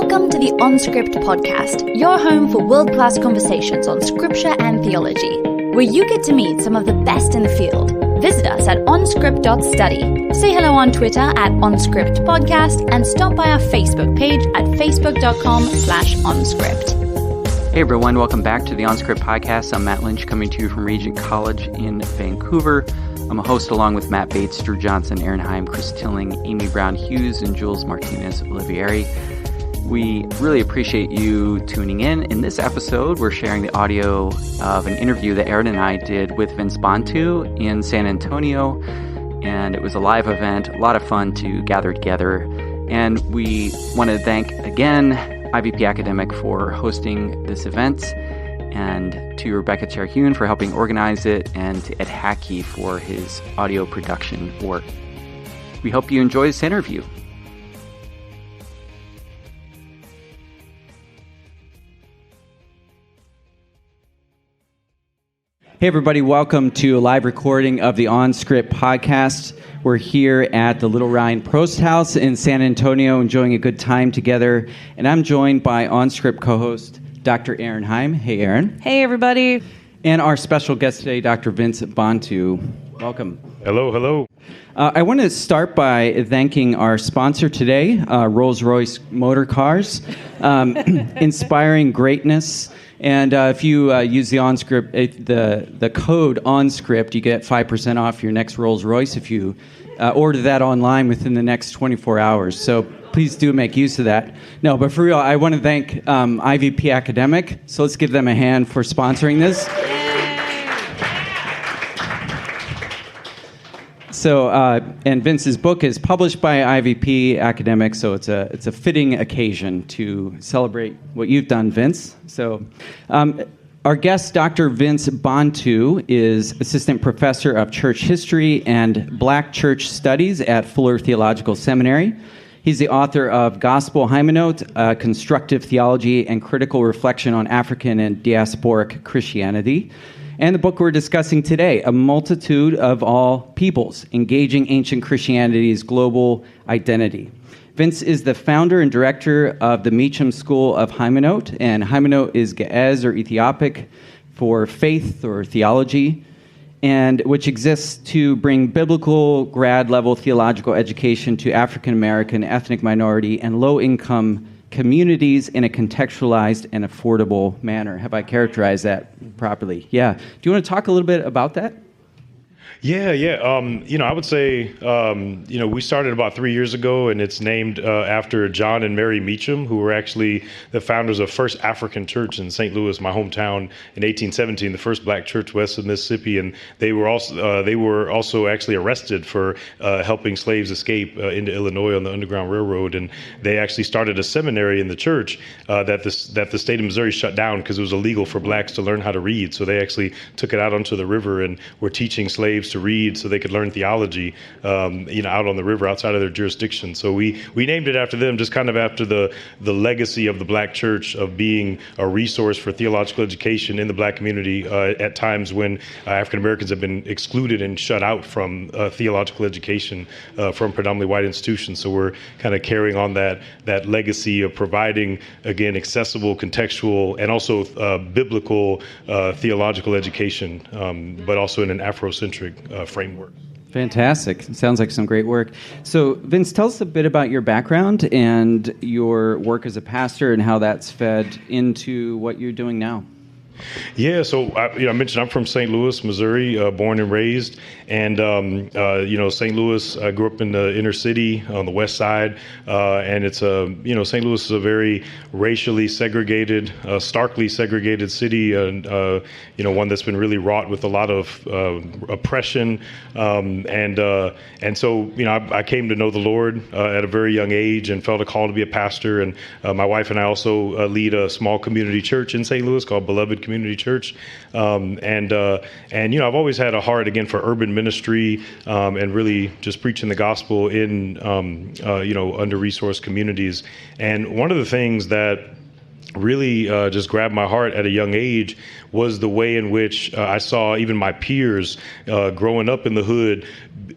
Welcome to the OnScript podcast, your home for world-class conversations on scripture and theology, where you get to meet some of the best in the field. Visit us at onscript.study. Say hello on Twitter at OnScriptPodcast and stop by our Facebook page at facebook.com/OnScript. Hey everyone, welcome back to the OnScript podcast. I'm Matt Lynch, coming to you from Regent College in Vancouver. I'm a host along with Matt Bates, Drew Johnson, Erin Heim, Chris Tilling, Amy Brown Hughes, and Jules Martinez Olivieri. We really appreciate you tuning in. In this episode, we're sharing the audio of an interview that Erin and I did with Vince Bantu in San Antonio, and it was a live event, a lot of fun to gather together. And we want to thank again IVP Academic for hosting this event, and to Rebecca Terhune for helping organize it, and to Ed Hackey for his audio production work. We hope you enjoy this interview. Hey everybody, welcome to a live recording of the OnScript podcast. We're here at the Little Ryan Prost House in San Antonio, enjoying a good time together. And I'm joined by OnScript co-host Dr. Erin Heim. Hey Erin. Hey everybody. And our special guest today, Dr. Vince Bantu. Welcome. Hello, hello. I want to start by thanking our sponsor today, Rolls-Royce Motor Cars, inspiring greatness. And if you use the OnScript, the code OnScript, you get 5% off your next Rolls-Royce if you order that online within the next 24 hours. So please do make use of that. No, but for real, I want to thank IVP Academic. So let's give them a hand for sponsoring this. So, and Vince's book is published by IVP Academic, so it's a fitting occasion to celebrate what you've done, Vince. So, our guest, Dr. Vince Bantu, is Assistant Professor of Church History and Black Church Studies at Fuller Theological Seminary. He's the author of Gospel Haymanot, Constructive Theology and Critical Reflection on African and Diasporic Christianity. And the book we're discussing today, A Multitude of All Peoples, Engaging Ancient Christianity's Global Identity. Vince is the founder and director of the Meachum School of Haymanot, and Haymanot is Ge'ez or Ethiopic for faith or theology, and which exists to bring biblical grad-level theological education to African American, ethnic minority, and low-income communities in a contextualized and affordable manner. Have I characterized that properly? Yeah. Do you want to talk a little bit about that? Yeah. I would say, we started about 3 years ago, and it's named after John and Mary Meachum, who were actually the founders of First African Church in St. Louis, my hometown, in 1817, the first black church west of Mississippi. And they were also actually arrested for helping slaves escape into Illinois on the Underground Railroad. And they actually started a seminary in the church that the state of Missouri shut down because it was illegal for blacks to learn how to read. So they actually took it out onto the river and were teaching slaves to read so they could learn theology, out on the river outside of their jurisdiction. So we named it after them, just kind of after the legacy of the black church of being a resource for theological education in the black community at times when African Americans have been excluded and shut out from theological education from predominantly white institutions. So we're kind of carrying on that legacy of providing, again, accessible, contextual, and also biblical theological education, but also in an Afrocentric framework. Fantastic. Sounds like some great work. So, Vince, tell us a bit about your background and your work as a pastor and how that's fed into what you're doing now. Yeah, so I mentioned I'm from St. Louis, Missouri, born and raised, and St. Louis. I grew up in the inner city on the west side, and it's St. Louis is a very racially segregated, starkly segregated city, and one that's been really wrought with a lot of oppression, and so I came to know the Lord at a very young age and felt a call to be a pastor, and my wife and I also lead a small community church in St. Louis called Beloved Community Church, and I've always had a heart again for urban ministry and really just preaching the gospel in under-resourced communities. And one of the things that really just grabbed my heart at a young age was the way in which I saw even my peers growing up in the hood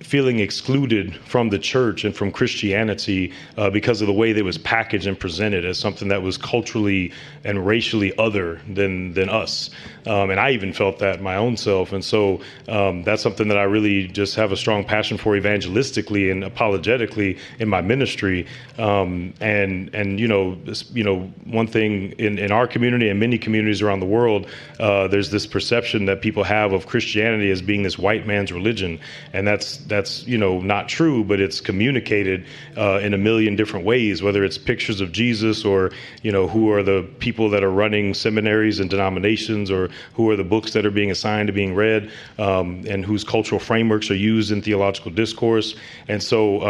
feeling excluded from the church and from Christianity because of the way that it was packaged and presented as something that was culturally and racially other than us. And I even felt that my own self. And so that's something that I really just have a strong passion for evangelistically and apologetically in my ministry. And one thing in our community and many communities around the world, there's this perception that people have of Christianity as being this white man's religion. And that's not true, but it's communicated in a million different ways, whether it's pictures of Jesus or, who are the people that are running seminaries and denominations, or who are the books that are being assigned to being read, and whose cultural frameworks are used in theological discourse. And so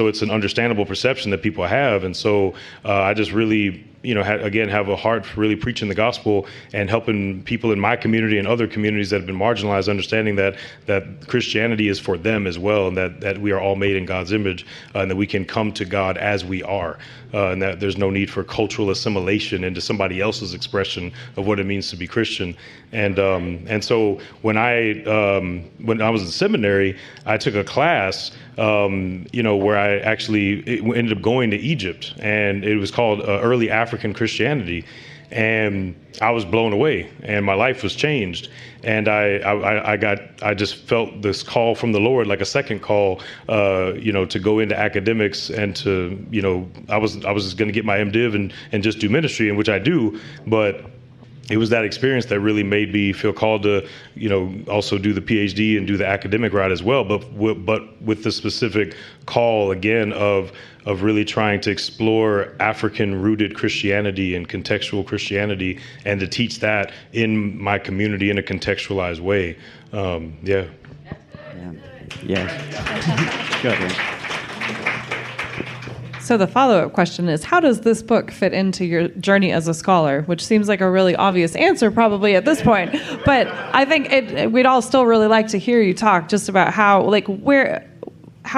it's an understandable perception that people have. And so I just really have a heart for really preaching the gospel and helping people in my community and other communities that have been marginalized, understanding that Christianity is for them as well, and that we are all made in God's image, and that we can come to God as we are, and that there's no need for cultural assimilation into somebody else's expression of what it means to be Christian. And so when I was in seminary, I took a class where I actually ended up going to Egypt, and it was called Early African Christianity. And I was blown away, and my life was changed. And I just felt this call from the Lord, like a second call, to go into academics and to, I was just going to get my MDiv and just do ministry, in which I do, but it was that experience that really made me feel called to, also do the PhD and do the academic route as well. But with the specific call again of really trying to explore African-rooted Christianity and contextual Christianity, and to teach that in my community in a contextualized way. Yeah. Go ahead. So the follow-up question is, how does this book fit into your journey as a scholar? Which seems like a really obvious answer probably at this point. But I think we'd all still really like to hear you talk just about how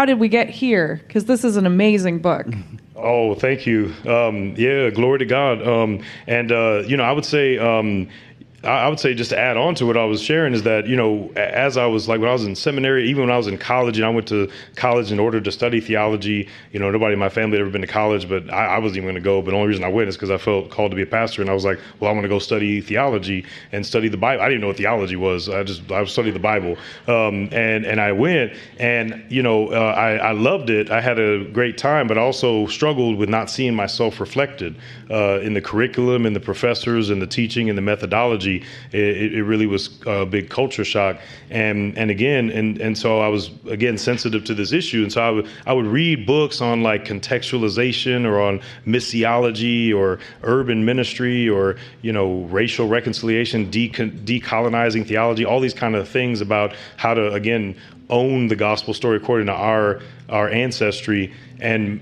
did we get here? Because this is an amazing book. Oh, thank you. Glory to God. I would say just to add on to what I was sharing is that, as I was when I was in seminary, even when I was in college, and I went to college in order to study theology, nobody in my family had ever been to college, but I wasn't even going to go. But the only reason I went is because I felt called to be a pastor. And I was like, well, I'm going to go study theology and study the Bible. I didn't even know what theology was. I studied the Bible. And I went, and, I loved it. I had a great time, but I also struggled with not seeing myself reflected in the curriculum, in the professors, in the teaching, and the methodology. It really was a big culture shock, and so I was again sensitive to this issue, and so I would read books on like contextualization or on missiology or urban ministry or racial reconciliation, decolonizing theology, all these kind of things about how to again own the gospel story according to our ancestry. And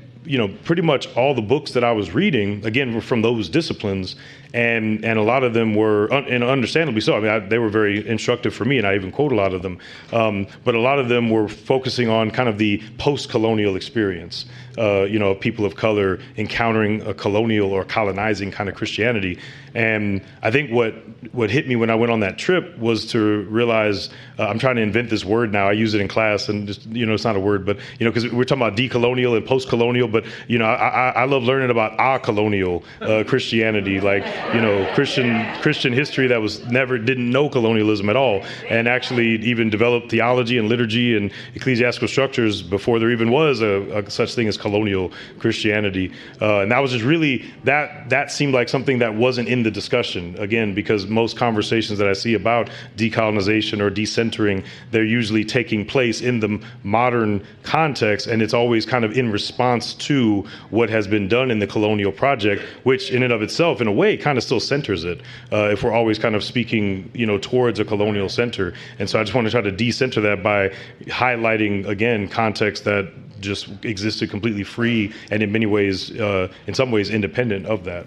pretty much all the books that I was reading, again, were from those disciplines, and a lot of them were, and understandably so. I mean, they were very instructive for me, and I even quote a lot of them. But a lot of them were focusing on kind of the post-colonial experience, of people of color encountering a colonial or colonizing kind of Christianity. And I think what hit me when I went on that trip was to realize, I'm trying to invent this word now. I use it in class, and just, it's not a word, but, because we're talking about decolonial and post-colonial, but, I love learning about colonial Christianity, like, Christian history that didn't know colonialism at all, and actually even developed theology and liturgy and ecclesiastical structures before there even was a such thing as colonial Christianity. And that was just really, that seemed like something that wasn't in the discussion, again, because most conversations that I see about decolonization or decentering, they're usually taking place in the modern context, and it's always kind of in response to what has been done in the colonial project, which in and of itself, in a way, kind of still centers it, if we're always kind of speaking, towards a colonial center. And so I just want to try to decenter that by highlighting, again, context that just existed completely free and in many ways, in some ways, independent of that.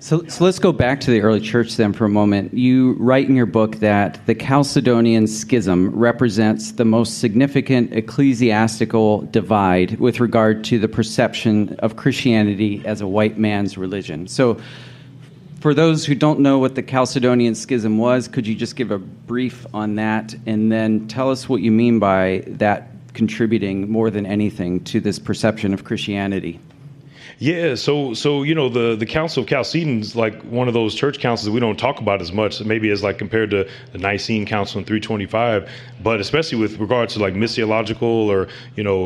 So let's go back to the early church then for a moment. You write in your book that the Chalcedonian schism represents the most significant ecclesiastical divide with regard to the perception of Christianity as a white man's religion. So For those who don't know what the Chalcedonian schism was, could you just give a brief on that, and then tell us what you mean by that contributing more than anything to this perception of Christianity? Yeah, so the Council of Chalcedon is like one of those church councils that we don't talk about as much, maybe as like compared to the Nicene Council in 325, but especially with regards to like missiological or,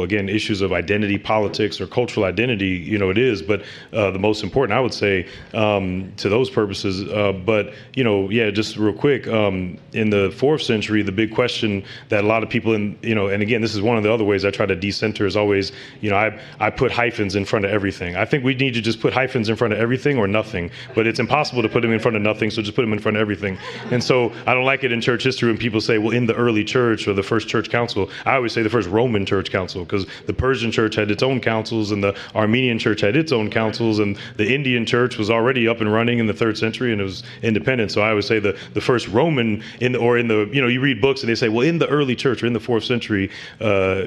again, issues of identity politics or cultural identity, it is, but the most important, I would say, to those purposes. But just real quick, in the 4th century, the big question that a lot of people and again, this is one of the other ways I try to decenter is always, I put hyphens in front of everything. I think we need to just put hyphens in front of everything or nothing, but it's impossible to put them in front of nothing, so just put them in front of everything. And so I don't like it in church history when people say, well, in the early church or the first church council. I always say the first Roman church council, because the Persian church had its own councils and the Armenian church had its own councils, and the Indian church was already up and running in the 3rd century and it was independent. So I always say the first Roman you read books and they say, well, in the early church or in the 4th century,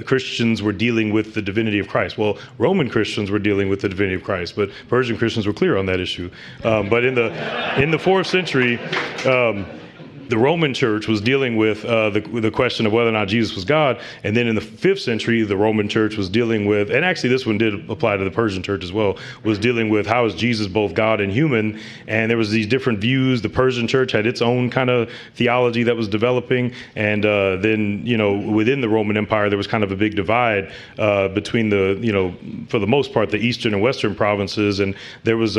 Christians were dealing with the divinity of Christ. Well, Roman Christians were dealing with the divinity of Christ, but Persian Christians were clear on that issue. But in the 4th century, the Roman church was dealing with the question of whether or not Jesus was God. And then in the 5th century, the Roman church was dealing with, and actually this one did apply to the Persian church as well, was dealing with how is Jesus both God and human. And there was these different views. The Persian church had its own kind of theology that was developing. And then, within the Roman Empire, there was kind of a big divide between for the most part, the Eastern and Western provinces. And there was,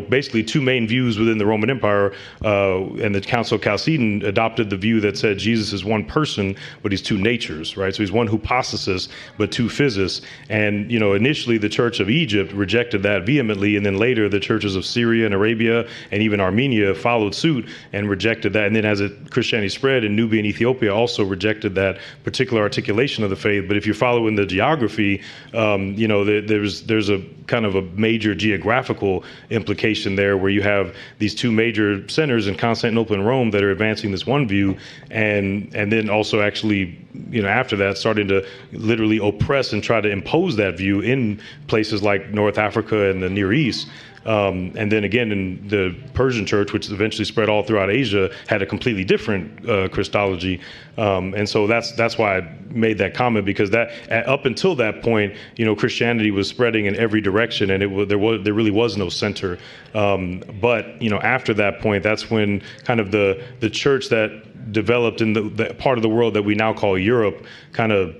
basically two main views within the Roman Empire, and the Council of Chalcedon adopted the view that said Jesus is one person, but he's two natures, right? So he's one hypostasis, but two physis. And, initially the Church of Egypt rejected that vehemently, and then later the churches of Syria and Arabia and even Armenia followed suit and rejected that. And then as Christianity spread in Nubia and Ethiopia also rejected that particular articulation of the faith. But if you follow in the geography, there's a kind of a major geographical implication there where you have these two major centers in Constantinople and Rome that are advancing this one view, and then also actually, after that, starting to literally oppress and try to impose that view in places like North Africa and the Near East. And then again, in the Persian church, which eventually spread all throughout Asia, had a completely different Christology. And so that's why I made that comment, because that up until that point, Christianity was spreading in every direction, and there really was no center. But after that point, that's when kind of the church that developed in the part of the world that we now call Europe kind of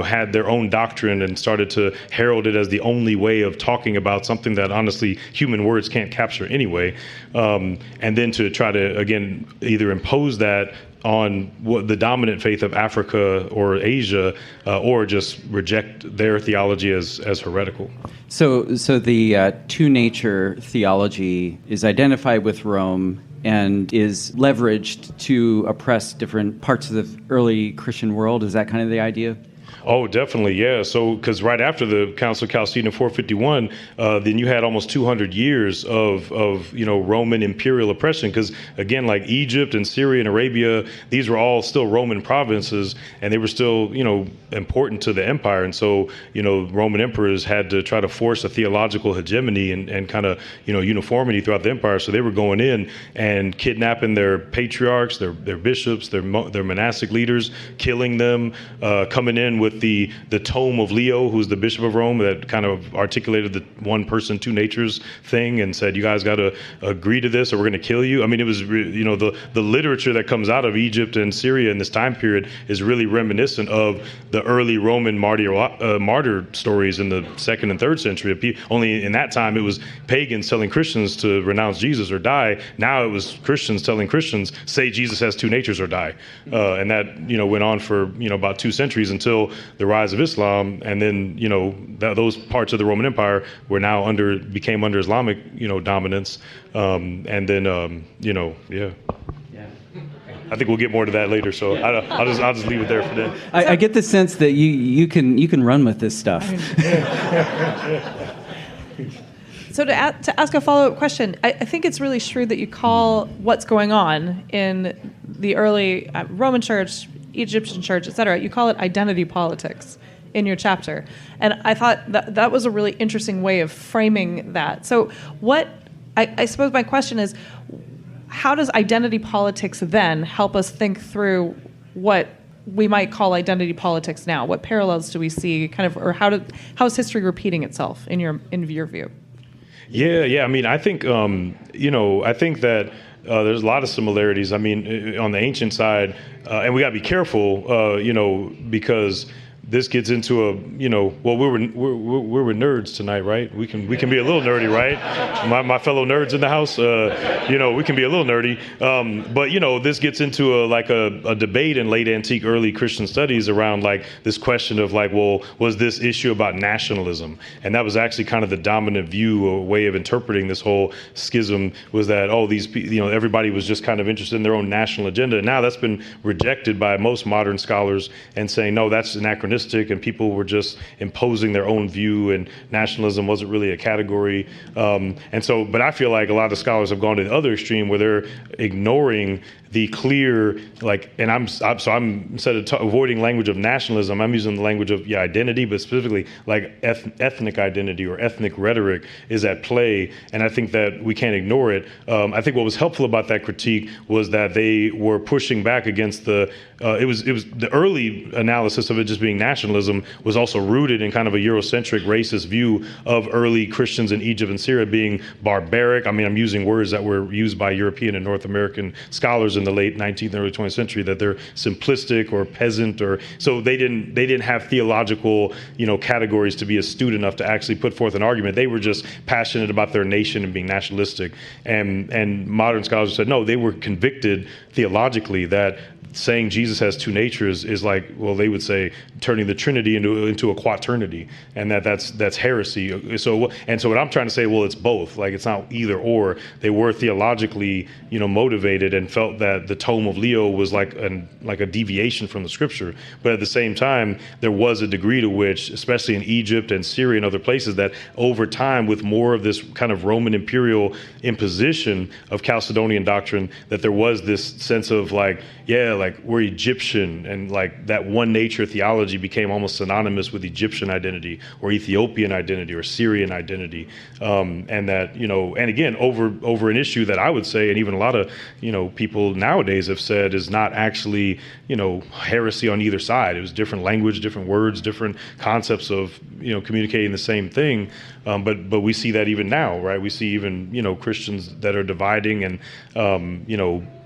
had their own doctrine and started to herald it as the only way of talking about something that honestly human words can't capture anyway. And then to try to, again, either impose that on the dominant faith of Africa or Asia, or just reject their theology as heretical. So the two-nature theology is identified with Rome and is leveraged to oppress different parts of the early Christian world. Is that kind of the idea? Oh, definitely, yeah. So, because right after the Council of Chalcedon in 451, then you had almost 200 years of Roman imperial oppression. Because again, like Egypt and Syria and Arabia, these were all still Roman provinces, and they were still important to the empire. And so Roman emperors had to try to force a theological hegemony and kind of uniformity throughout the empire. So they were going in and kidnapping their patriarchs, their bishops, their monastic leaders, killing them, coming in with the tome of Leo, who's the Bishop of Rome, that kind of articulated the one person, two natures thing, and said, you guys got to agree to this or we're going to kill you. I mean, it was, the literature that comes out of Egypt and Syria in this time period is really reminiscent of the early Roman martyr stories in the 2nd and 3rd century. Only in that time, it was pagans telling Christians to renounce Jesus or die. Now it was Christians telling Christians, say Jesus has two natures or die. And that, went on for, about 2 centuries until the rise of Islam, and then those parts of the Roman Empire were now became under Islamic dominance, and then yeah. I think we'll get more to that later, so I'll just leave it there for then. I get the sense that you can run with this stuff. So to ask a follow-up question, I think it's really shrewd that you call what's going on in the early Roman Church, Egyptian Church, etc. You call it identity politics in your chapter. And I thought that was a really interesting way of framing that. So what I suppose my question is, how does identity politics then help us think through what we might call identity politics now? What parallels do we see, or how is history repeating itself in your view? Yeah. I mean, I think I think that there's a lot of similarities. I mean, on the ancient side, and we got to be careful, because this gets into well, we're nerds tonight, right? We can be a little nerdy, right? My fellow nerds in the house, we can be a little nerdy. But this gets into a debate in late antique, early Christian studies around this question of well, was this issue about nationalism? And that was actually kind of the dominant view or way of interpreting this whole schism, was that these everybody was just kind of interested in their own national agenda. And now that's been rejected by most modern scholars and saying no, that's anachronistic. And people were just imposing their own view, and nationalism wasn't really a category. But I feel like a lot of scholars have gone to the other extreme where they're ignoring the clear, and I'm instead of avoiding language of nationalism, I'm using the language of identity, but specifically ethnic identity or ethnic rhetoric is at play, and I think that we can't ignore it. I think what was helpful about that critique was that they were pushing back against it was the early analysis of it just being nationalism was also rooted in kind of a Eurocentric racist view of early Christians in Egypt and Syria being barbaric. I mean, I'm using words that were used by European and North American scholars in the late 19th and early 20th century, that they're simplistic or peasant, or so they didn't have theological categories to be astute enough to actually put forth an argument. They were just passionate about their nation and being nationalistic. And modern scholars said no, they were convicted theologically that saying Jesus has two natures is they would say turning the Trinity into a quaternity, and that's heresy. So what I'm trying to say, it's both. It's not either or. They were theologically, motivated and felt that the Tome of Leo was like a deviation from the Scripture. But at the same time, there was a degree to which, especially in Egypt and Syria and other places, that over time, with more of this kind of Roman imperial imposition of Chalcedonian doctrine, that there was this sense of we're Egyptian, and that one nature theology became almost synonymous with Egyptian identity or Ethiopian identity or Syrian identity, and that and again over an issue that I would say, and even a lot of people nowadays have said is not actually heresy on either side. It was different language, different words, different concepts of communicating the same thing, but we see that even now, right? We see even Christians that are dividing, and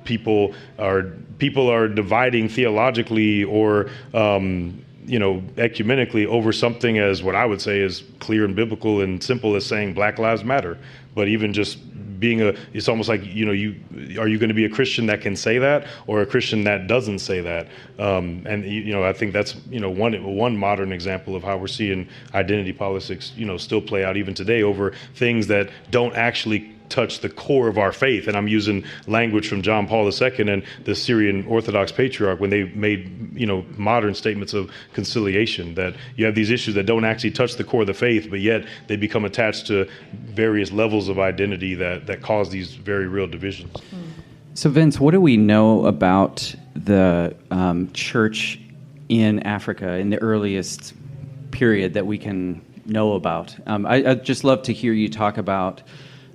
people are dividing theologically or ecumenically over something as what I would say is clear and biblical and simple as saying Black Lives Matter. But even just it's almost like, are you going to be a Christian that can say that, or a Christian that doesn't say that? I think that's, one modern example of how we're seeing identity politics, still play out even today over things that don't actually touch the core of our faith. And I'm using language from John Paul II and the Syrian Orthodox Patriarch when they made, modern statements of conciliation, that you have these issues that don't actually touch the core of the faith, but yet they become attached to various levels of identity that cause these very real divisions. So Vince, what do we know about the church in Africa in the earliest period that we can know about? I'd just love to hear you talk about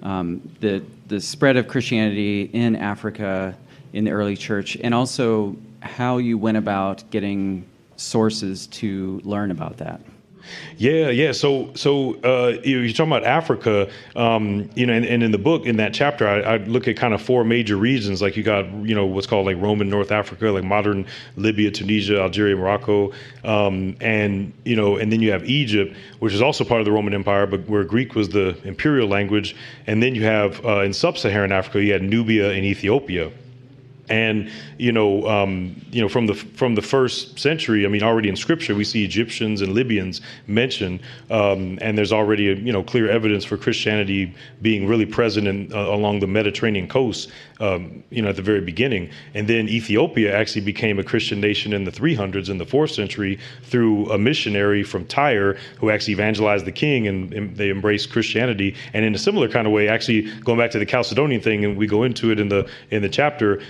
the spread of Christianity in Africa in the early church, and also how you went about getting sources to learn about that. Yeah. So you're talking about Africa, and in the book, in that chapter, I look at kind of four major regions. Like you got, what's called Roman North Africa, like modern Libya, Tunisia, Algeria, Morocco, and then you have Egypt, which is also part of the Roman Empire, but where Greek was the imperial language. And then you have in sub-Saharan Africa, you had Nubia and Ethiopia. And from the first century, already in Scripture we see Egyptians and Libyans mentioned, and there's already a clear evidence for Christianity being really present along the Mediterranean coast, at the very beginning. And then Ethiopia actually became a Christian nation in the 300s, in the 4th century, through a missionary from Tyre who actually evangelized the king, and they embraced Christianity. And in a similar kind of way, actually going back to the Chalcedonian thing, and we go into it in the chapter.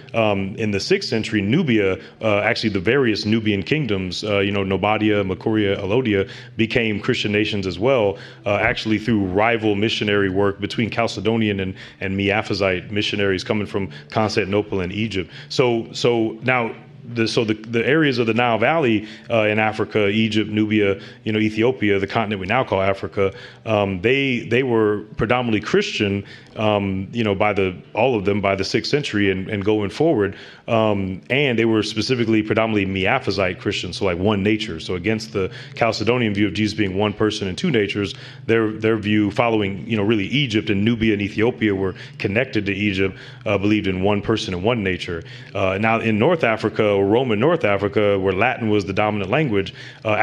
in the 6th century, Nubia, actually the various Nubian kingdoms, Nobadia, Makuria, Alodia, became Christian nations as well, actually through rival missionary work between Chalcedonian and Miaphysite missionaries coming from Constantinople and Egypt. So now, the areas of the Nile Valley in Africa, Egypt, Nubia, Ethiopia, the continent we now call Africa, they were predominantly Christian, by all of them by the 6th century and going forward, and they were specifically predominantly Miaphysite Christians, so like one nature. So against the Chalcedonian view of Jesus being one person and two natures, their view following really Egypt and Nubia and Ethiopia were connected to Egypt, believed in one person and one nature. Now in North Africa, or Roman North Africa, where Latin was the dominant language, there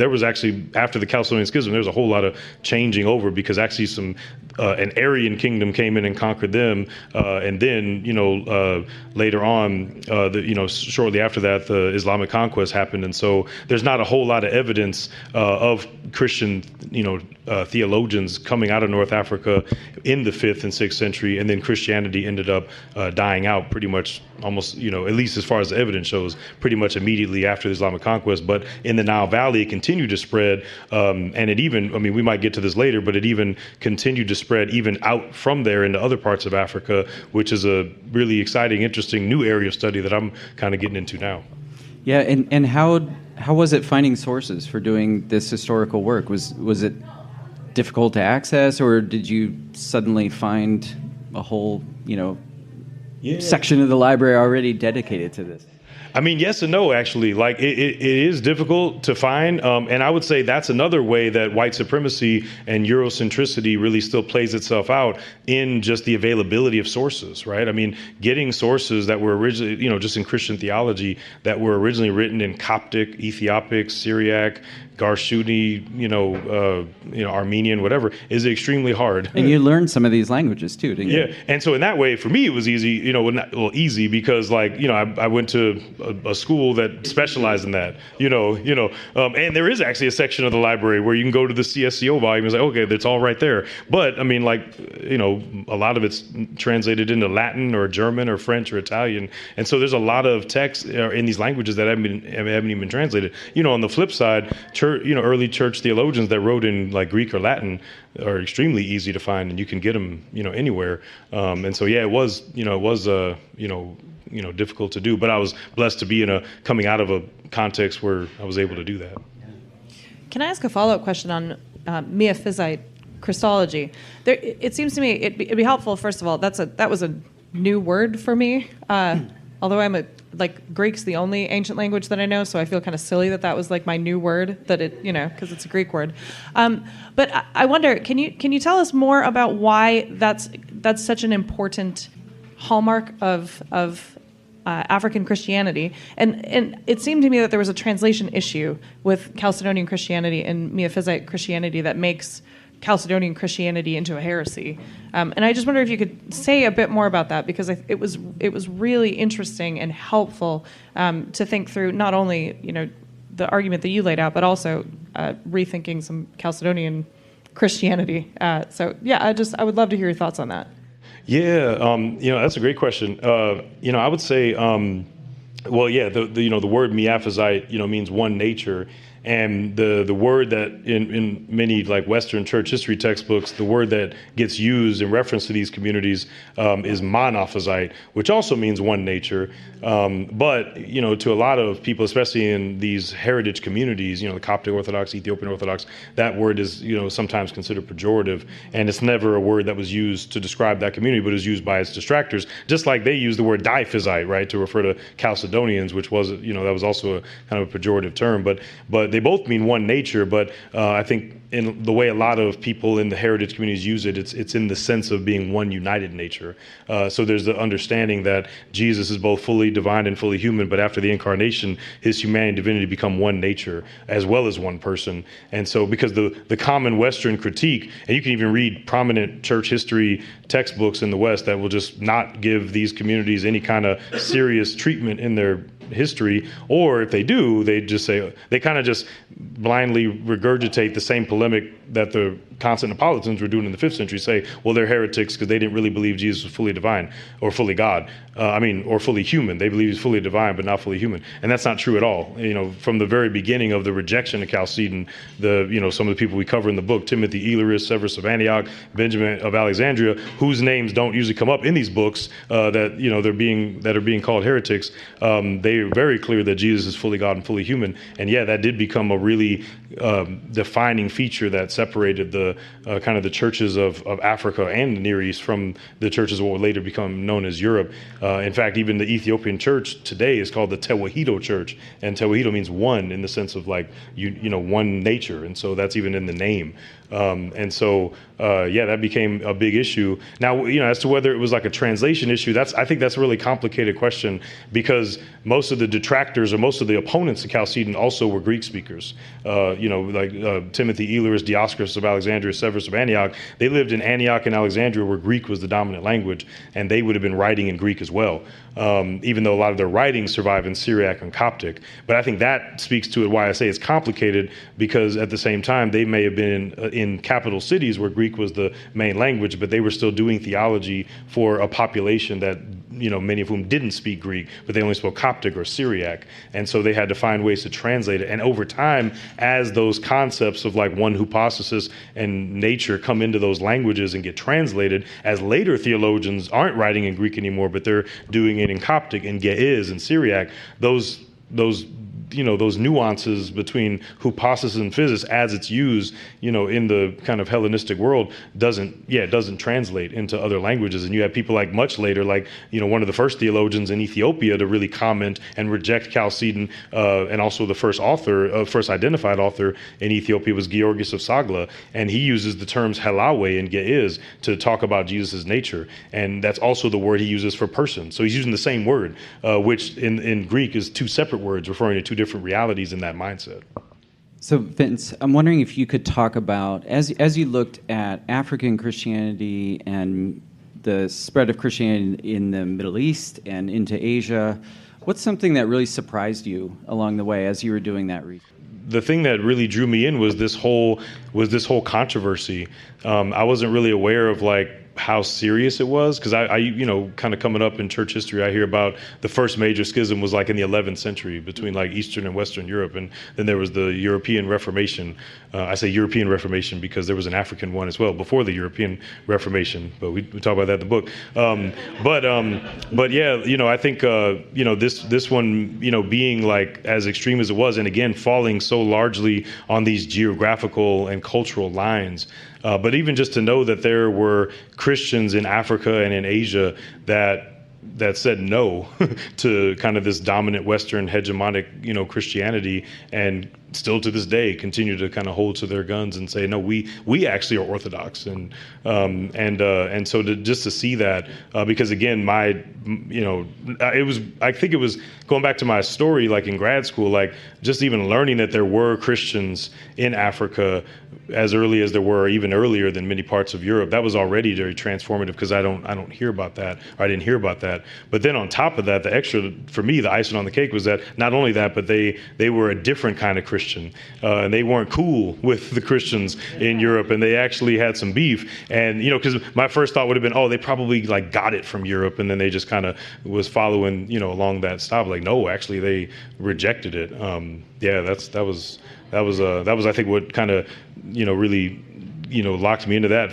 was actually, after the Chalcedonian schism, there was a whole lot of changing over, because actually an Aryan kingdom came in and conquered them, and then later on, shortly after that, the Islamic conquest happened, and so there's not a whole lot of evidence of Christian theologians coming out of North Africa in the 5th and 6th century, and then Christianity ended up dying out pretty much almost, at least as far as the evidence shows, pretty much immediately after the Islamic conquest. But in the Nile Valley, it continued to spread, and it even, we might get to this later, but it even continued to spread even out from there into other parts of Africa, which is a really exciting, interesting new area of study that I'm kind of getting into now. Yeah, and how was it finding sources for doing this historical work? Was it difficult to access, or did you suddenly find a whole, section of the library already dedicated to this? Yes and no, actually. Like, it is difficult to find. And I would say that's another way that white supremacy and Eurocentricity really still plays itself out in just the availability of sources, right? Getting sources that were originally, just in Christian theology, that were originally written in Coptic, Ethiopic, Syriac, Garshuni, Armenian, whatever, is extremely hard. And you learned some of these languages too, didn't you? Yeah, and so in that way, for me, it was easy. Easy because I went to a school that specialized in that. And there is actually a section of the library where you can go to the CSCO volume and say, okay, that's all right there. But a lot of it's translated into Latin or German or French or Italian, and so there's a lot of text in these languages that haven't even been translated. On the flip side, early church theologians that wrote in like Greek or Latin are extremely easy to find, and you can get them, anywhere. And so, yeah, it was difficult to do, but I was blessed to be coming out of a context where I was able to do that. Can I ask a follow-up question on Miaphysite Christology? It seems to me it'd be helpful. First of all, that was a new word for me. Although Greek's the only ancient language that I know, so I feel kind of silly that was like my new word, that it, because it's a Greek word. But I wonder, can you tell us more about why that's such an important hallmark of African Christianity? And it seemed to me that there was a translation issue with Chalcedonian Christianity and Miaphysite Christianity that makes Chalcedonian Christianity into a heresy. And I just wonder if you could say a bit more about that, because it was really interesting and helpful to think through not only the argument that you laid out, but also rethinking some Chalcedonian Christianity. So yeah, I would love to hear your thoughts on that. Yeah, that's a great question. I would say, the word Miaphysite, means one nature. And the word that in many like Western church history textbooks, the word that gets used in reference to these communities is monophysite, which also means one nature. But to a lot of people, especially in these heritage communities, the Coptic Orthodox, Ethiopian Orthodox, that word is sometimes considered pejorative, and it's never a word that was used to describe that community, but is used by its detractors. Just like they use the word diaphysite, right, to refer to Chalcedonians, which was that was also a kind of a pejorative term, but they both mean one nature, but I think in the way a lot of people in the heritage communities use it, it's in the sense of being one united nature. So there's the understanding that Jesus is both fully divine and fully human, but after the incarnation, his humanity and divinity become one nature as well as one person. And so because the common Western critique, and you can even read prominent church history textbooks in the West that will just not give these communities any kind of serious treatment in their history, or if they do, they just say, they kind of just blindly regurgitate the same polemic that the Constantinopolitans were doing in the 5th century, say, well, they're heretics because they didn't really believe Jesus was fully divine or fully God. Or fully human. They believe he's fully divine, but not fully human. And that's not true at all. From the very beginning of the rejection of Chalcedon, some of the people we cover in the book, Timothy Elurus, Severus of Antioch, Benjamin of Alexandria, whose names don't usually come up in these books, that are being called heretics, they are very clear that Jesus is fully God and fully human. And yeah, that did become a really defining feature that separated the kind of the churches of Africa and the Near East from the churches of what would later become known as Europe. In fact, even the Ethiopian church today is called the Tewahedo Church, and Tewahedo means one in the sense of like one nature, and so that's even in the name. That became a big issue. Now, as to whether it was like a translation issue, I think that's a really complicated question, because most of the detractors or most of the opponents of Chalcedon also were Greek speakers. Timothy Elurus, Dioscorus of Alexandria, Severus of Antioch. They lived in Antioch and Alexandria, where Greek was the dominant language, and they would have been writing in Greek as well, even though a lot of their writings survive in Syriac and Coptic. But I think that speaks to it, why I say it's complicated, because at the same time, they may have been in capital cities where Greek was the main language, but they were still doing theology for a population that, many of whom didn't speak Greek, but they only spoke Coptic or Syriac. And so they had to find ways to translate it. And over time, as those concepts of like one hypostasis and nature come into those languages and get translated, as later theologians aren't writing in Greek anymore, but they're doing it in Coptic and Ge'ez and Syriac, those nuances between hypostasis and physis as it's used, in the kind of Hellenistic world doesn't translate into other languages. And you have people like much later, like, one of the first theologians in Ethiopia to really comment and reject Chalcedon, and also the first identified author in Ethiopia was Georgius of Sagla. And he uses the terms helawe and ge'ez to talk about Jesus' nature. And that's also the word he uses for person. So he's using the same word, which in Greek is two separate words referring to two different realities in that mindset. So, Vince, I'm wondering if you could talk about, as you looked at African Christianity and the spread of Christianity in the Middle East and into Asia, what's something that really surprised you along the way as you were doing that research? The thing that really drew me in was this whole controversy. I wasn't really aware of how serious it was, because I kind of coming up in church history, I hear about the first major schism was in the 11th century between Eastern and Western Europe, and then there was the European Reformation. I say European Reformation because there was an African one as well before the European Reformation, but we talk about that in the book. But yeah, I think this one, being as extreme as it was, and again falling so largely on these geographical and cultural lines. But even just to know that there were Christians in Africa and in Asia that said no to kind of this dominant Western hegemonic, Christianity, and still to this day continue to kind of hold to their guns and say, no, we actually are Orthodox. And so just to see that, because again, I think it was going back to my story, in grad school, just even learning that there were Christians in Africa as early as there were, even earlier than many parts of Europe. That was already very transformative, because I don't hear about that, or I didn't hear about that. But then on top of that, the extra, for me, the icing on the cake was that not only that, but they were a different kind of Christian. And they weren't cool with the Christians in Europe, and they actually had some beef. And, because my first thought would have been, oh, they probably got it from Europe, and then they just kind of was following, along that style. No, actually they rejected it. That was I think what kind of, really, locked me into that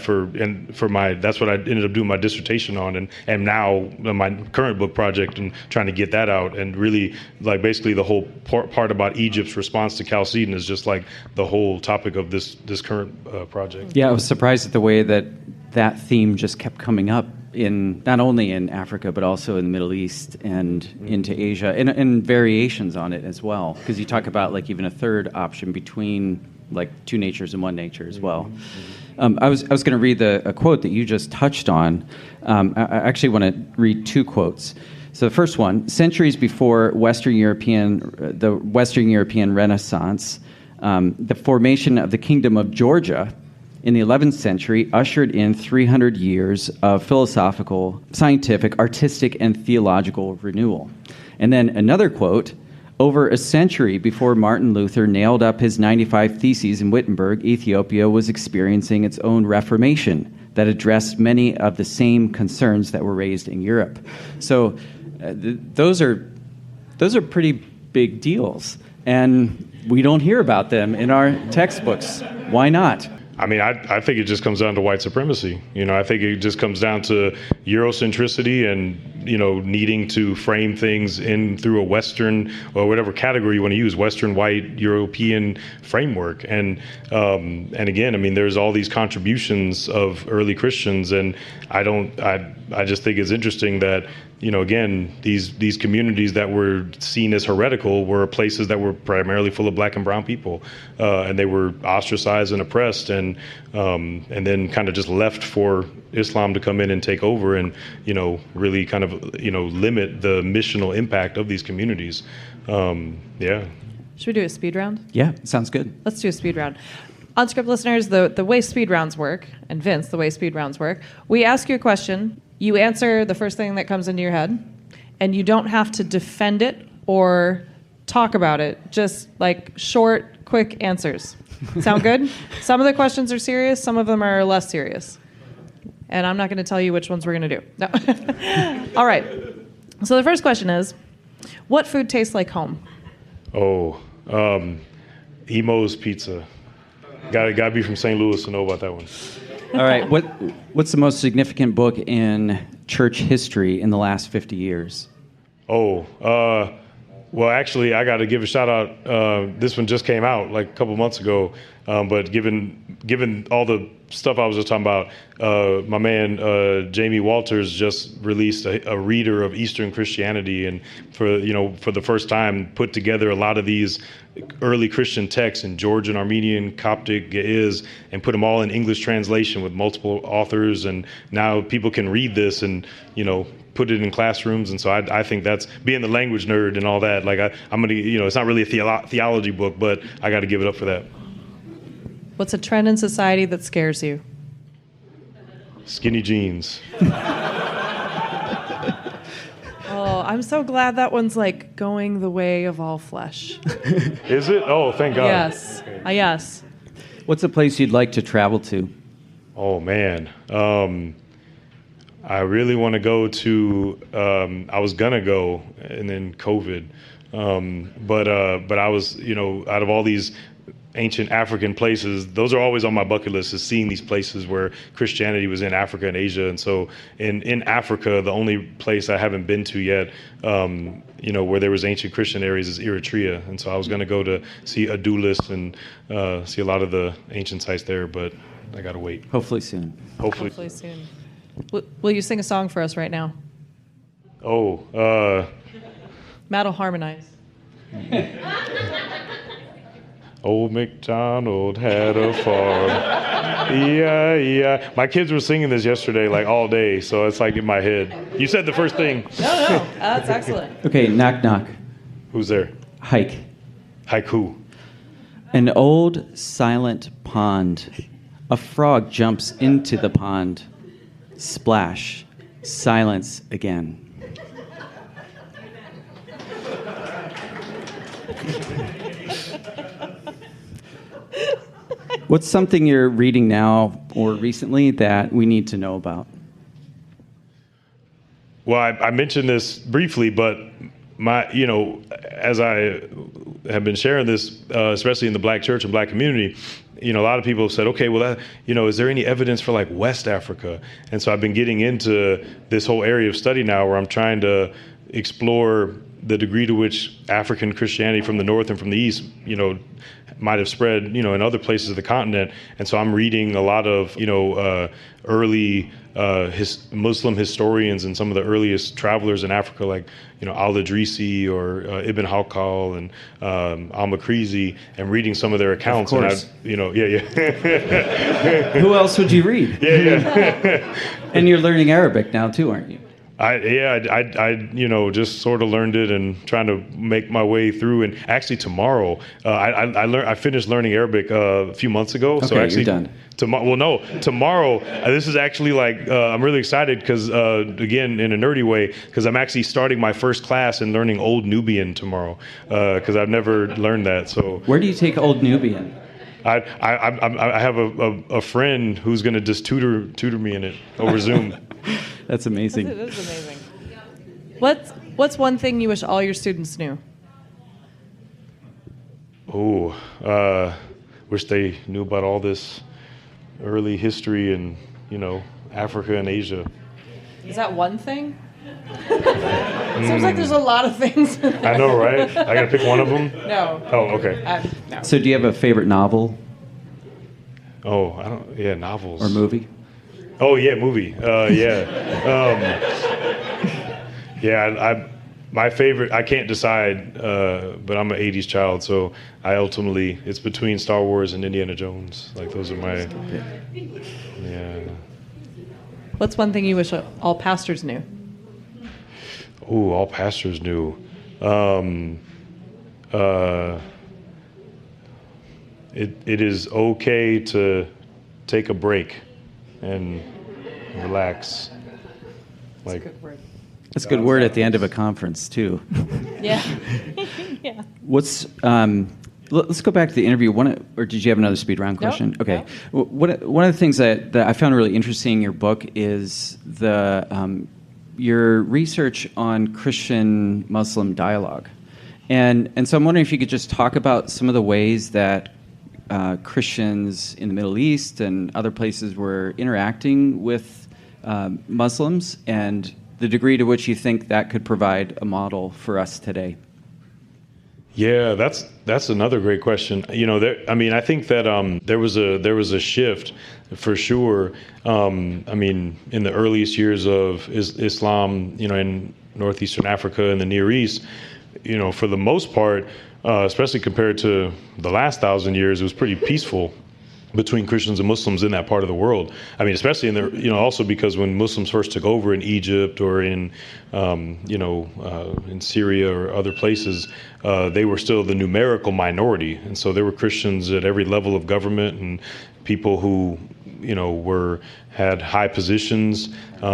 that's what I ended up doing my dissertation on, and now my current book project, and trying to get that out, and really basically the whole part about Egypt's response to Chalcedon is just the whole topic of this current project. Yeah, I was surprised at the way that theme just kept coming up in not only in Africa but also in the Middle East and into Asia, and variations on it as well, because you talk about even a third option between two natures and one nature as well. I was going to read a quote that you just touched on. I actually want to read two quotes. So the first one: centuries before the Western European Renaissance, the formation of the Kingdom of Georgia in the 11th century ushered in 300 years of philosophical, scientific, artistic, and theological renewal. And then another quote, over a century before Martin Luther nailed up his 95 Theses in Wittenberg, Ethiopia was experiencing its own Reformation that addressed many of the same concerns that were raised in Europe. So those are pretty big deals, and we don't hear about them in our textbooks. Why not? I mean, I think it just comes down to white supremacy. I think it just comes down to Eurocentricity and, needing to frame things in through a Western or whatever category you want to use, Western, white, European framework. And again, I mean, there's all these contributions of early Christians, and I just think it's interesting that, again, these communities that were seen as heretical were places that were primarily full of black and brown people, and they were ostracized and oppressed, and then kind of just left for Islam to come in and take over and, really kind of, limit the missional impact of these communities. Yeah. Should we do a speed round? Yeah, sounds good. Let's do a speed round. Unscript listeners, the way speed rounds work, and Vince, the way speed rounds work, we ask you a question. You answer the first thing that comes into your head, and you don't have to defend it or talk about it. Just like short, quick answers. Sound good? Some of the questions are serious. Some of them are less serious. And I'm not going to tell you which ones we're going to do. No. All right. So the first question is, what food tastes like home? Emo's Pizza. Got to be from St. Louis to know about that one. All right. What's the most significant book in church history in the last 50 years? Well, actually, I got to give a shout out. This one just came out like a couple months ago. But given all the stuff I was just talking about, my man Jamie Walters just released a reader of Eastern Christianity, and for the first time put together a lot of these early Christian texts in Georgian, Armenian, Coptic, Ge'ez, and put them all in English translation with multiple authors. And now people can read this and put it in classrooms. And so I think that's, being the language nerd and all that, like I'm gonna, it's not really a theology book, but I got to give it up for that. What's a trend in society that scares you? Skinny jeans. Oh, I'm so glad that one's like going the way of all flesh. Is it? Oh, thank God. Yes. Okay. Yes. What's a place you'd like to travel to? Oh, man. I really want to go to, I was going to go, and then COVID. But I was, out of all these ancient African places, those are always on my bucket list, is seeing these places where Christianity was in Africa and Asia. And so in Africa, the only place I haven't been to yet, where there was ancient Christian areas, is Eritrea. And so I was going to go to see Adulis and see a lot of the ancient sites there, but I got to wait. Hopefully soon. Hopefully soon. Will you sing a song for us right now? Matt will harmonize. Old MacDonald had a farm. Yeah. My kids were singing this yesterday, like all day, so it's like in my head. You said the first thing. No. That's excellent. Okay, knock, knock. Who's there? Hike. Haiku. An old silent pond. A frog jumps into the pond. Splash. Silence again. What's something you're reading now or recently that we need to know about? Well, I mentioned this briefly, but as I have been sharing this, especially in the Black church and Black community, a lot of people have said, okay, well, is there any evidence for like West Africa? And so I've been getting into this whole area of study now where I'm trying to explore the degree to which African Christianity from the north and from the east, might have spread, in other places of the continent. And so I'm reading a lot of, early Muslim historians and some of the earliest travelers in Africa, like, Al-Idrisi or Ibn Hawqal and Al-Makrizi, and reading some of their accounts. Of course. And Who else would you read? Yeah. And you're learning Arabic now too, aren't you? I just sort of learned it and trying to make my way through. And actually, tomorrow, I finished learning Arabic a few months ago. Okay, so actually, you're done. Tomorrow. This is actually I'm really excited because again, in a nerdy way, because I'm actually starting my first class in learning Old Nubian tomorrow because I've never learned that. So where do you take Old Nubian? I have a friend who's going to just tutor me in it over Zoom. That's amazing. It is amazing. What's one thing you wish all your students knew? Wish they knew about all this early history in, Africa and Asia. Is that one thing? Seems like there's a lot of things. I know, right? I got to pick one of them? No. Oh, okay. No. So do you have a favorite novel Oh, I don't. Yeah, novels or movie? Oh yeah, movie. My favorite. I can't decide, but I'm an '80s child, so it's between Star Wars and Indiana Jones. Like those are my. Yeah. What's one thing you wish all pastors knew? Oh, all pastors knew. It is okay to take a break and relax. That's a good word. That's a good word at the end of a conference too. Yeah. Yeah. Let's go back to the interview. Or did you have another speed round question? Nope. Okay. No. One of the things that I found really interesting in your book is your research on Christian-Muslim dialogue. And so I'm wondering if you could just talk about some of the ways that Christians in the Middle East and other places were interacting with Muslims and the degree to which you think that could provide a model for us today. Yeah, that's another great question. I think that there was a shift for sure. In the earliest years of Islam, in northeastern Africa and the Near East, for the most part, especially compared to the last 1,000 years, it was pretty peaceful between Christians and Muslims in that part of the world. Especially also because when Muslims first took over in Egypt or in Syria or other places, they were still the numerical minority, and so there were Christians at every level of government and people who had high positions, you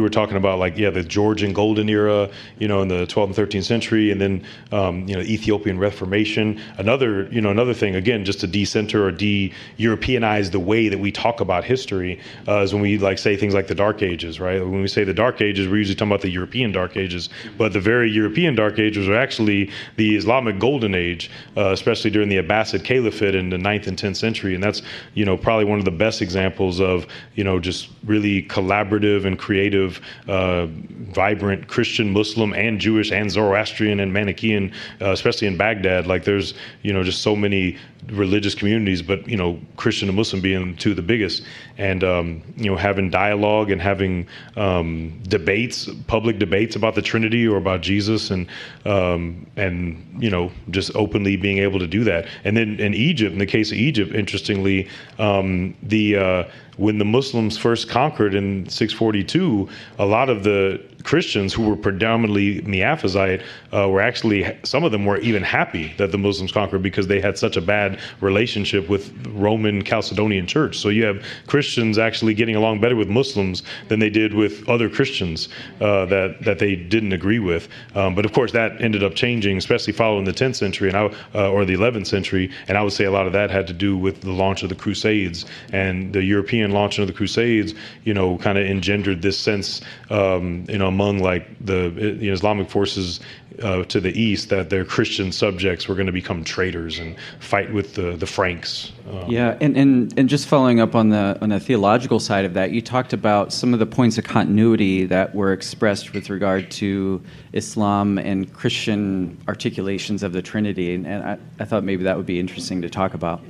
were talking about the Georgian Golden Era, in the 12th and 13th century, and then Ethiopian Reformation. Another thing, again, just to decenter or de-Europeanize the way that we talk about history, is when we say things like the Dark Ages, right? When we say the Dark Ages, we're usually talking about the European Dark Ages, but the very European Dark Ages are actually the Islamic Golden Age, especially during the Abbasid Caliphate in the 9th and 10th century, and that's probably one of the best examples of just really collaborative and creative, vibrant Christian, Muslim, and Jewish, and Zoroastrian and Manichaean, especially in Baghdad. There's just so many religious communities, but Christian and Muslim being two of the biggest, and having dialogue and having debates, public debates about the Trinity or about Jesus, and just openly being able to do that. And then in Egypt, in the case of Egypt, interestingly, when the Muslims first conquered in 642, a lot of the Christians who were predominantly Miaphysite were actually, some of them were even happy that the Muslims conquered because they had such a bad relationship with Roman Chalcedonian church. So you have Christians actually getting along better with Muslims than they did with other Christians that they didn't agree with. But of course that ended up changing, especially following the 10th century or the 11th century. And I would say a lot of that had to do with the launch of the Crusades, and the European launch of the Crusades, kind of engendered this sense, among the Islamic forces to the east, that their Christian subjects were going to become traitors and fight with the Franks. And just following up on the theological side of that, you talked about some of the points of continuity that were expressed with regard to Islam and Christian articulations of the Trinity, and I thought maybe that would be interesting to talk about.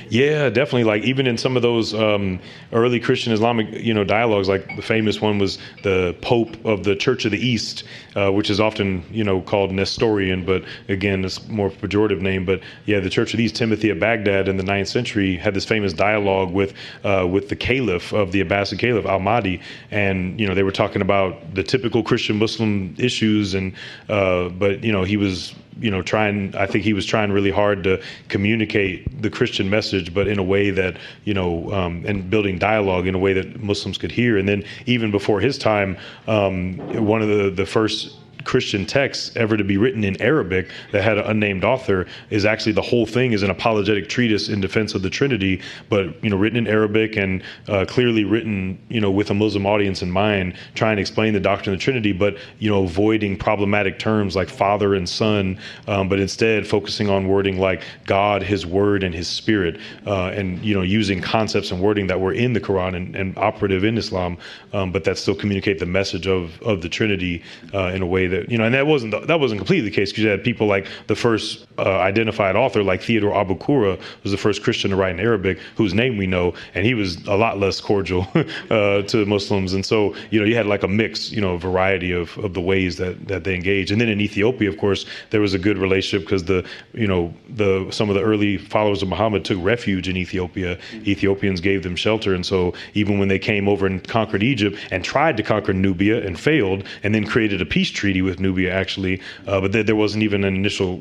Yeah, definitely. Like even in some of those early Christian Islamic, dialogues, like the famous one was the Pope of the Church of the East, which is often, called Nestorian, but again, it's more pejorative name. But yeah, the Church of the East, Timothy of Baghdad in the 9th century had this famous dialogue with the Caliph of the Abbasid Caliph, Al-Mahdi, and they were talking about the typical Christian Muslim issues, and but he was I think he was trying really hard to communicate the Christian message, but in a way that, and building dialogue in a way that Muslims could hear. And then even before his time, one of the first Christian texts ever to be written in Arabic that had an unnamed author is actually the whole thing is an apologetic treatise in defense of the Trinity, but written in Arabic and clearly written with a Muslim audience in mind, trying to explain the doctrine of the Trinity, but avoiding problematic terms like Father and Son, but instead focusing on wording like God, His Word, and His Spirit, and using concepts and wording that were in the Quran and operative in Islam, but that still communicate the message of the Trinity in a way that and that wasn't completely the case, because you had people like the first identified author like Theodore Abu Qura was the first Christian to write in Arabic, whose name we know, and he was a lot less cordial to Muslims. And so you had like a mix, variety of the ways that they engage. And then in Ethiopia, of course, there was a good relationship because some of the early followers of Muhammad took refuge in Ethiopia. Ethiopians gave them shelter, and so even when they came over and conquered Egypt and tried to conquer Nubia and failed, and then created a peace treaty with Nubia actually, but there wasn't even an initial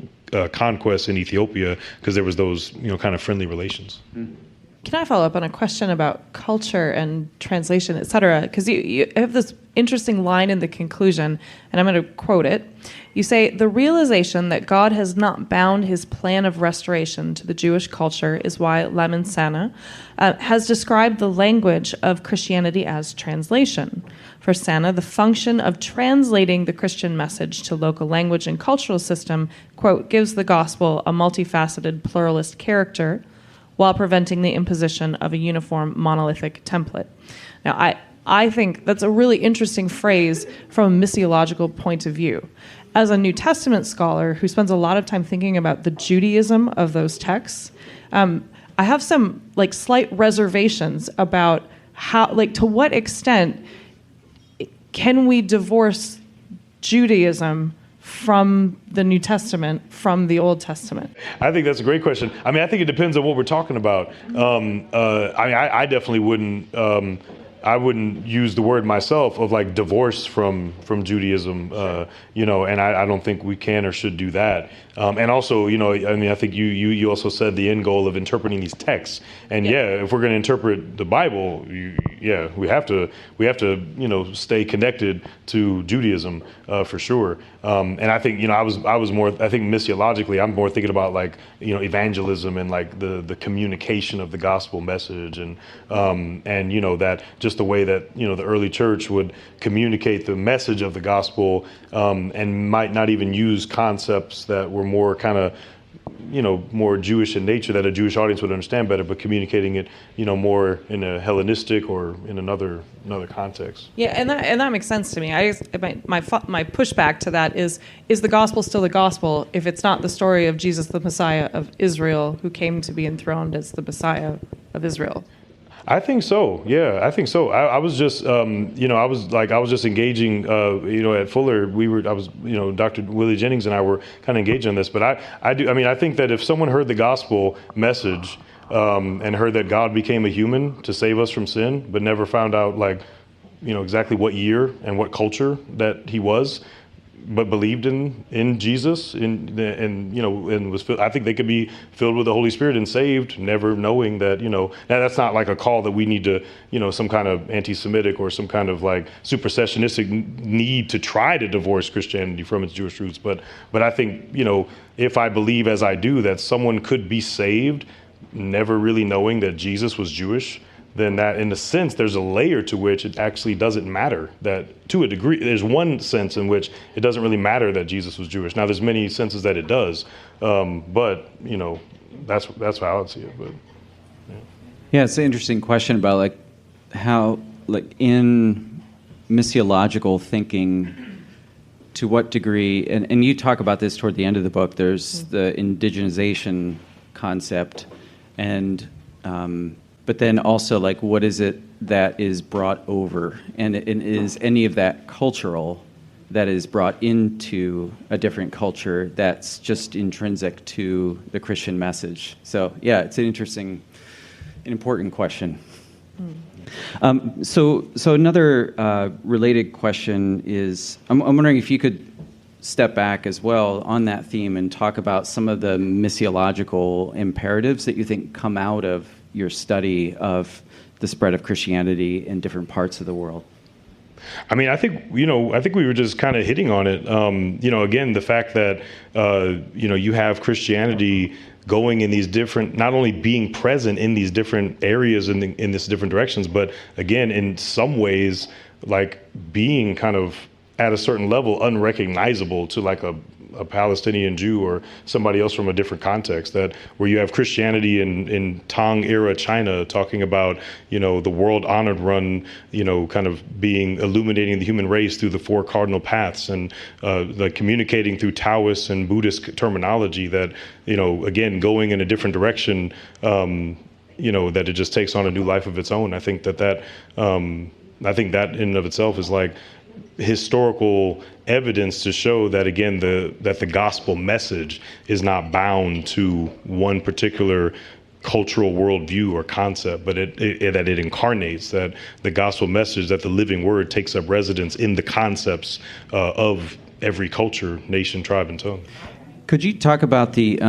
conquest in Ethiopia because there was those kind of friendly relations. Can I follow up on a question about culture and translation, et cetera? Because you have this interesting line in the conclusion, and I'm going to quote it. You say, "The realization that God has not bound his plan of restoration to the Jewish culture is why Lamin Sanneh has described the language of Christianity as translation. For Sanneh, the function of translating the Christian message to local language and cultural system, quote, gives the gospel a multifaceted pluralist character while preventing the imposition of a uniform monolithic template." Now, I think that's a really interesting phrase from a missiological point of view. As a New Testament scholar who spends a lot of time thinking about the Judaism of those texts, I have some slight reservations about how, to what extent can we divorce Judaism from the New Testament, from the Old Testament? I think that's a great question. I mean, I think it depends on what we're talking about. I definitely wouldn't. I wouldn't use the word myself of divorce from Judaism, and I don't think we can or should do that. And also, I think you also said the end goal of interpreting these texts. And if we're going to interpret the Bible, we have to stay connected to Judaism for sure. And I think I was more, I think missiologically I'm more thinking about evangelism and the communication of the gospel message and that just the way that the early church would communicate the message of the gospel and might not even use concepts that were more kind of more Jewish in nature that a Jewish audience would understand better, but communicating it, more in a Hellenistic or in another context. Yeah, and that makes sense to me. My pushback to that is the gospel still the gospel if it's not the story of Jesus, the Messiah of Israel, who came to be enthroned as the Messiah of Israel? I think so. Yeah, I think so. I was just, I was just engaging, at Fuller. Dr. Willie Jennings and I were kind of engaged on this. But I think that if someone heard the gospel message and heard that God became a human to save us from sin, but never found out exactly what year and what culture that he was, but believed in Jesus and was filled, I think they could be filled with the Holy Spirit and saved, never knowing that, now that's not a call that we need to, some kind of anti-Semitic or some kind of supersessionistic need to try to divorce Christianity from its Jewish roots. But I think, if I believe as I do that someone could be saved, never really knowing that Jesus was Jewish, then that, in a sense, there's a layer to which it actually doesn't matter. That, to a degree, there's one sense in which it doesn't really matter that Jesus was Jewish. Now, there's many senses that it does, but that's how I would see it. But yeah, it's an interesting question about how in missiological thinking, to what degree, and you talk about this toward the end of the book. There's the indigenization concept. and but then also, like, what is it that is brought over, and is any of that cultural that is brought into a different culture that's just intrinsic to the Christian message? So yeah, it's an important question. So another related question is, I'm wondering if you could step back as well on that theme and talk about some of the missiological imperatives that you think come out of your study of the spread of Christianity in different parts of the world. I mean, I think we were just kind of hitting on it. Again, the fact that, you have Christianity going in these different, not only being present in these different areas in these different directions, but again, in some ways, like being kind of at a certain level unrecognizable to like a Palestinian Jew or somebody else from a different context, that where you have Christianity in Tang era China talking about, the world honored run, kind of illuminating the human race through the four cardinal paths, and like communicating through Taoist and Buddhist terminology that, again, going in a different direction, that it just takes on a new life of its own. I think that in and of itself is like historical evidence to show that, again, that the gospel message is not bound to one particular cultural worldview or concept, but that it incarnates, that the gospel message, that the living word takes up residence in the concepts of every culture, nation, tribe, and tongue. Could you talk about the,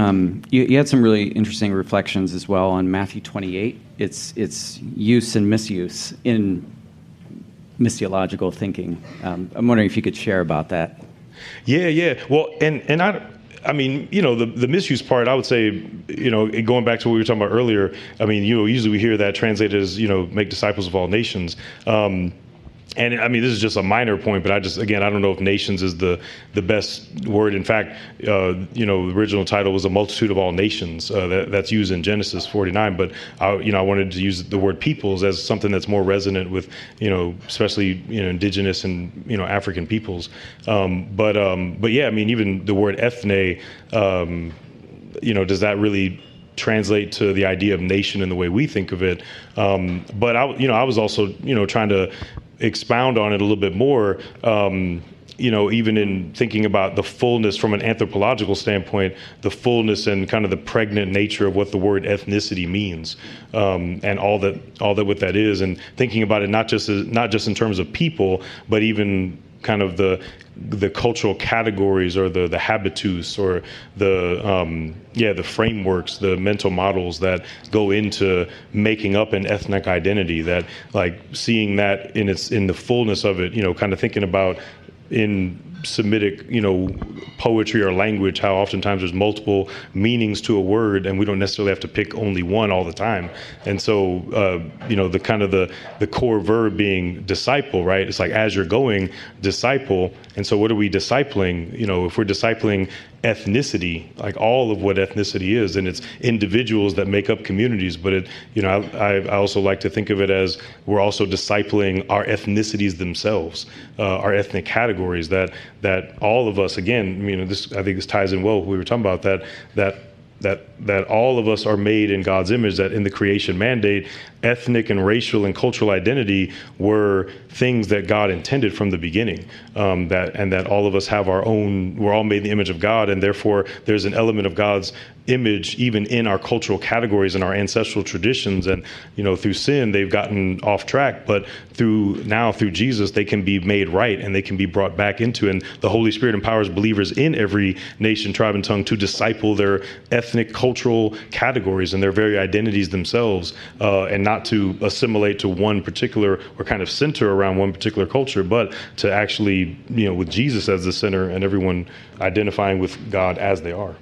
you had some really interesting reflections as well on Matthew 28, its use and misuse in missiological thinking. I'm wondering if you could share about that. Yeah. Well, I mean, the misuse part, I would say, going back to what we were talking about earlier, I mean, usually we hear that translated as, make disciples of all nations. And I mean, this is just a minor point, but I don't know if nations is the best word. In fact, the original title was a multitude of all nations. That's used in Genesis 49. But I wanted to use the word peoples as something that's more resonant with, especially indigenous and African peoples. But yeah, I mean, even the word ethne, does that really translate to the idea of nation in the way we think of it? But I was also trying to expound on it a little bit more, even in thinking about the fullness from an anthropological standpoint, the fullness and kind of the pregnant nature of what the word ethnicity means, and all that what that is, and thinking about it not just in terms of people, but even kind of the cultural categories or the habitus or the frameworks, the mental models that go into making up an ethnic identity, that like seeing that in the fullness of it, kind of thinking about in Semitic, poetry or language, how oftentimes there's multiple meanings to a word, and we don't necessarily have to pick only one all the time. And so, the kind of the core verb being disciple, right? It's like, as you're going, disciple. And so what are we discipling? If we're discipling ethnicity, like all of what ethnicity is, and it's individuals that make up communities, but I also like to think of it as we're also discipling our ethnicities themselves, our ethnic categories, that all of us, again, I think this ties in well with what we were talking about, that all of us are made in God's image, that in the creation mandate, ethnic and racial and cultural identity were things that God intended from the beginning, that all of us have our own, we're all made in the image of God, and therefore there's an element of God's image even in our cultural categories and our ancestral traditions. And through sin they've gotten off track, but through Jesus they can be made right, and they can be brought back into, and the Holy Spirit empowers believers in every nation, tribe, and tongue to disciple their ethnic cultural categories and their very identities themselves, and not to assimilate to one particular or kind of center around one particular culture, but to actually, with Jesus as the center and everyone identifying with God as they are.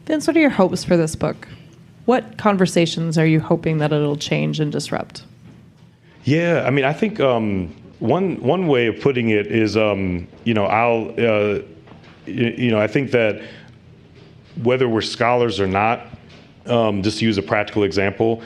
Vince, what are your hopes for this book? What conversations are you hoping that it'll change and disrupt? Yeah, I mean, I think one way of putting it is, I think that whether we're scholars or not, just to use a practical example,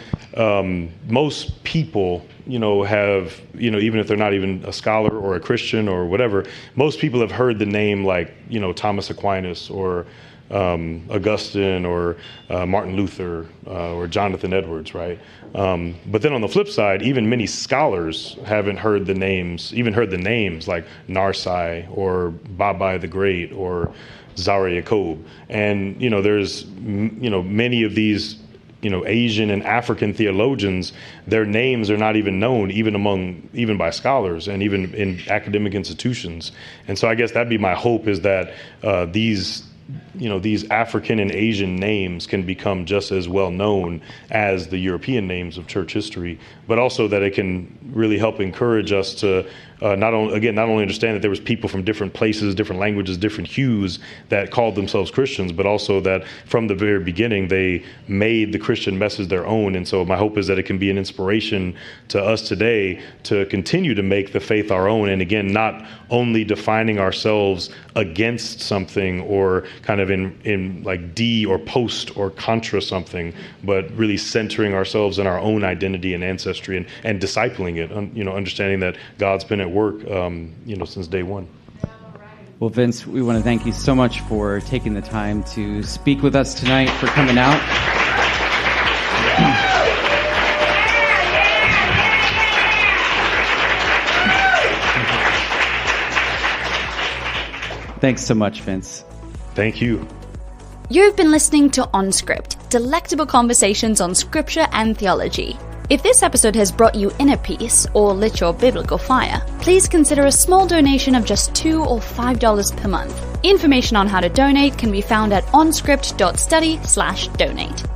most people have, even if they're not even a scholar or a Christian or whatever, most people have heard the name like, Thomas Aquinas or Augustine or Martin Luther or Jonathan Edwards, right? But then on the flip side, even many scholars haven't heard the names like Narsai or Babai the Great or Zara Yacob. And, there's, many of these, Asian and African theologians, their names are not even known, even by scholars and even in academic institutions. And so I guess that'd be my hope, is that these African and Asian names can become just as well known as the European names of church history, but also that it can really help encourage us to not only understand that there was people from different places, different languages, different hues that called themselves Christians, but also that from the very beginning they made the Christian message their own. And so my hope is that it can be an inspiration to us today to continue to make the faith our own, and again, not only defining ourselves against something or kind of in like de or post or contra something, but really centering ourselves in our own identity and ancestry and discipling it, understanding that God's been at work, since day one. Well, Vince, we want to thank you so much for taking the time to speak with us tonight, for coming out. Thanks so much, Vince. Thank you. You've been listening to OnScript, delectable conversations on scripture and theology. If this episode has brought you inner peace or lit your biblical fire, please consider a small donation of just $2 or $5 per month. Information on how to donate can be found at onscript.study/donate.